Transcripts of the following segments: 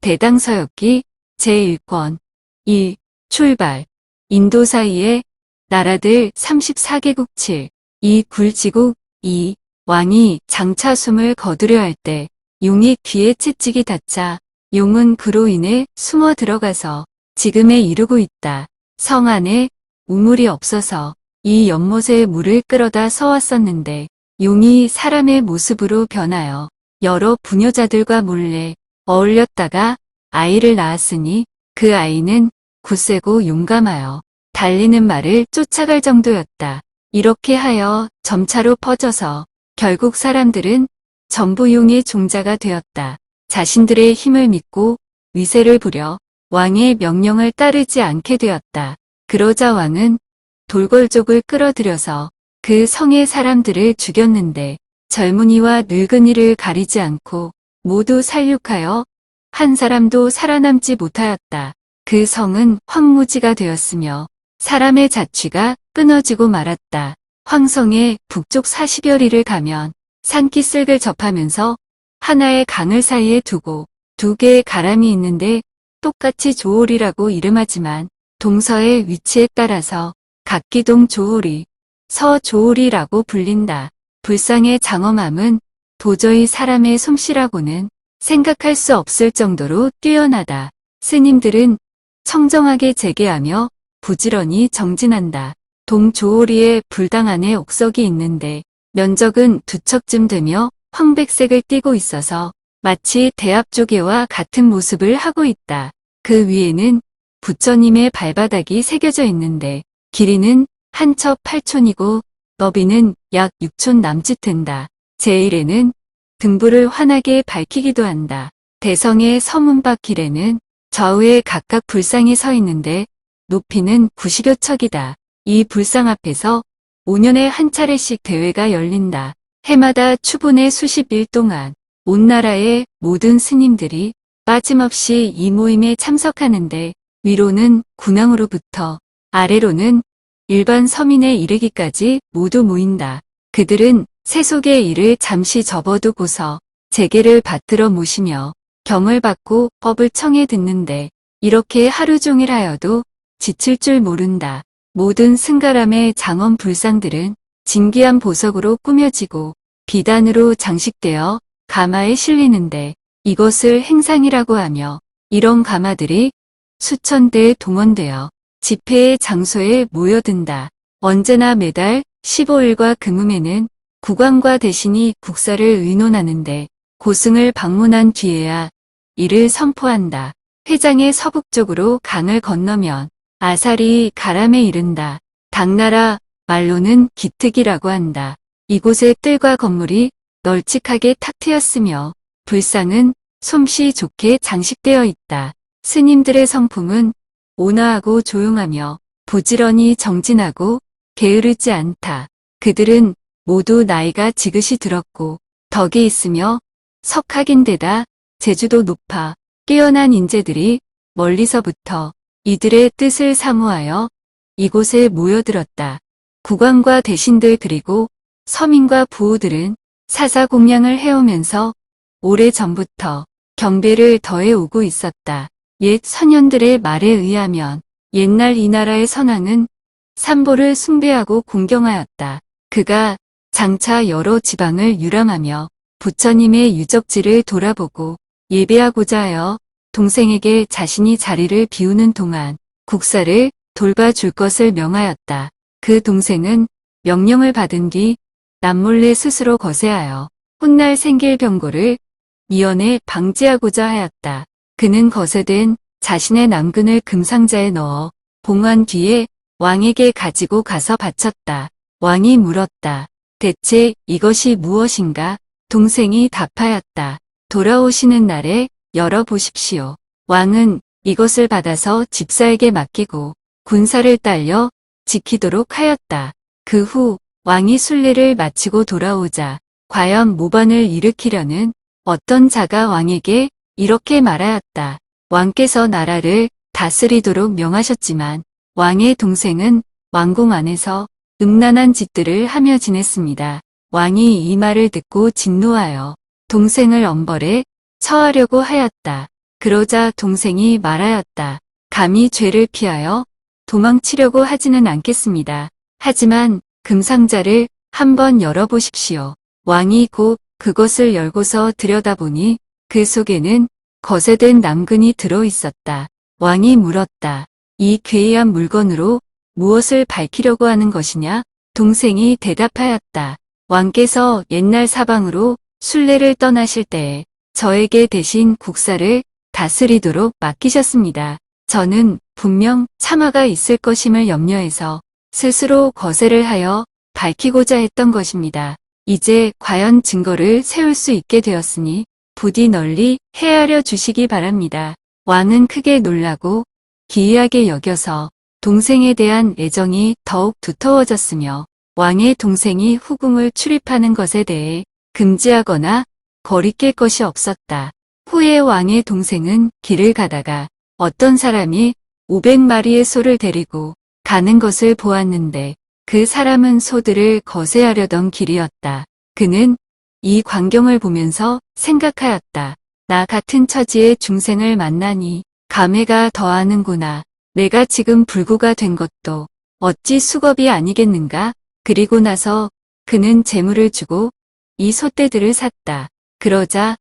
대당서역기 제1권 1. 출발. 인도 사이의 나라들 34개국 7. 2. 굴지국 2. 왕이 장차 숨을 거두려 할 때 용이 귀에 채찍이 닿자 용은 그로 인해 숨어 들어가서 지금에 이르고 있다. 성 안에 우물이 없어서 이 연못에 물을 끌어다 서왔었는데 용이 사람의 모습으로 변하여 여러 부녀자들과 몰래 어울렸다가 아이를 낳았으니 그 아이는 굳세고 용감하여 달리는 말을 쫓아갈 정도였다. 이렇게 하여 점차로 퍼져서 결국 사람들은 전부 용의 종자가 되었다. 자신들의 힘을 믿고 위세를 부려 왕의 명령을 따르지 않게 되었다. 그러자 왕은 돌궐족을 끌어들여서 그 성의 사람들을 죽였는데 젊은이와 늙은이를 가리지 않고 모두 살육하여 한 사람도 살아남지 못하였다. 그 성은 황무지가 되었으며 사람의 자취가 끊어지고 말았다. 황성의 북쪽 40여 리를 가면 산기슭을 접하면서 하나의 강을 사이에 두고 두 개의 가람이 있는데 똑같이 조오리라고 이름하지만 동서의 위치에 따라서 각기동 조오리, 서조오리라고 불린다. 불상의 장엄함은 도저히 사람의 솜씨라고는 생각할 수 없을 정도로 뛰어나다. 스님들은 청정하게 재개하며 부지런히 정진한다. 동조오리에 불당 안에 옥석이 있는데 면적은 2척쯤 되며 황백색을 띠고 있어서 마치 대합조개와 같은 모습을 하고 있다. 그 위에는 부처님의 발바닥이 새겨져 있는데 길이는 한 첩 8촌이고 너비는 약 6촌 남짓 된다. 제1에는 등불을 환하게 밝히기도 한다. 대성의 서문 밖 길에는 좌우에 각각 불상이 서 있는데 높이는 90여 척이다. 이 불상 앞에서 5년에 한 차례씩 대회가 열린다. 해마다 추분의 수십 일 동안 온 나라의 모든 스님들이 빠짐없이 이 모임에 참석하는데 위로는 군왕으로부터 아래로는 일반 서민에 이르기까지 모두 모인다. 그들은 세속의 일을 잠시 접어두고서 재계를 받들어 모시며 경을 받고 법을 청해 듣는데 이렇게 하루 종일 하여도 지칠 줄 모른다. 모든 승가람의 장엄 불상들은 진귀한 보석으로 꾸며지고 비단으로 장식되어 가마에 실리는데 이것을 행상이라고 하며 이런 가마들이 수천 대에 동원되어 집회의 장소에 모여든다. 언제나 매달 15일과 금음에는 국왕과 대신이 국사를 의논하는데 고승을 방문한 뒤에야 이를 선포한다. 회장의 서북쪽으로 강을 건너면 아사리 가람에 이른다. 당나라 말로는 기특이라고 한다. 이곳에 뜰과 건물이 널찍하게 탁 트였으며 불상은 솜씨 좋게 장식되어 있다. 스님들의 성품은 온화하고 조용하며 부지런히 정진하고 게으르지 않다. 그들은 모두 나이가 지긋이 들었고 덕이 있으며 석학인데다 재주도 높아 뛰어난 인재들이 멀리서부터 이들의 뜻을 사모하여 이곳에 모여들었다. 국왕과 대신들 그리고 서민과 부호들은 사사공양을 해오면서 오래전부터 경배를 더해오고 있었다. 옛 선현들의 말에 의하면 옛날 이 나라의 선왕은 삼보를 숭배하고 공경하였다. 그가 장차 여러 지방을 유람하며 부처님의 유적지를 돌아보고 예배하고자 하여 동생에게 자신이 자리를 비우는 동안 국사를 돌봐줄 것을 명하였다. 그 동생은 명령을 받은 뒤 남몰래 스스로 거세하여 훗날 생길 병고를 미연에 방지하고자 하였다. 그는 거세된 자신의 남근을 금상자에 넣어 봉한 뒤에 왕에게 가지고 가서 바쳤다. 왕이 물었다. 대체 이것이 무엇인가? 동생이 답하였다. 돌아오시는 날에 열어보십시오. 왕은 이것을 받아서 집사에게 맡기고 군사를 딸려 지키도록 하였다. 그 후 왕이 순례를 마치고 돌아오자 과연 모반을 일으키려는 어떤 자가 왕에게 이렇게 말하였다. 왕께서 나라를 다스리도록 명하셨지만 왕의 동생은 왕궁 안에서 음란한 짓들을 하며 지냈습니다. 왕이 이 말을 듣고 진노하여 동생을 엄벌에 처하려고 하였다. 그러자 동생이 말하였다. 감히 죄를 피하여 도망치려고 하지는 않겠습니다. 하지만 금상자를 한번 열어보십시오. 왕이 곧 그것을 열고서 들여다보니 그 속에는 거세된 남근이 들어 있었다. 왕이 물었다. 이 괴이한 물건으로 무엇을 밝히려고 하는 것이냐? 동생이 대답하였다. 왕께서 옛날 사방으로 순례를 떠나실 때에 저에게 대신 국사를 다스리도록 맡기셨습니다. 저는 분명 참화가 있을 것임을 염려해서 스스로 거세를 하여 밝히고자 했던 것입니다. 이제 과연 증거를 세울 수 있게 되었으니 부디 널리 헤아려 주시기 바랍니다. 왕은 크게 놀라고 기이하게 여겨서 동생에 대한 애정이 더욱 두터워졌으며 왕의 동생이 후궁을 출입하는 것에 대해 금지하거나 거리낄 것이 없었다. 후에 왕의 동생은 길을 가다가 어떤 사람이 500마리의 소를 데리고 가는 것을 보았는데 그 사람은 소들을 거세하려던 길이었다. 그는 이 광경을 보면서 생각하였다. 나 같은 처지의 중생을 만나니 감회가 더하는구나. 내가 지금 불구가 된 것도 어찌 수겁이 아니겠는가? 그리고 나서 그는 재물을 주고 이 소떼들을 샀다. 그러자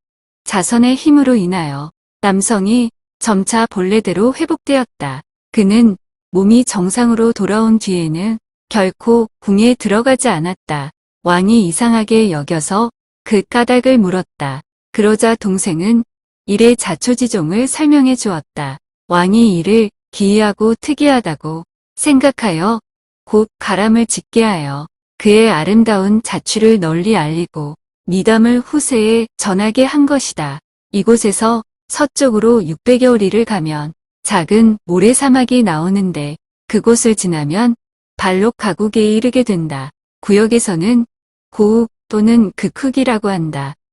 자선의 힘으로 인하여 남성이 점차 본래대로 회복되었다. 그는 몸이 정상으로 돌아온 뒤에는 결코 궁에 들어가지 않았다. 왕이 이상하게 여겨서 그 까닭을 물었다. 그러자 동생은 일의 자초지종을 설명해 주었다. 왕이 이를 기이하고 특이하다고 생각하여 곧 가람을 짓게 하여 그의 아름다운 자취를 널리 알리고 미담을 후세에 전하게 한 것이다. 이곳에서 서쪽으로 600여 리를 가면 작은 모래사막이 나오는데 그곳을 지나면 발록 가국에 이르게 된다. 구역에서는 고욱 또는 극흑이라고 한다.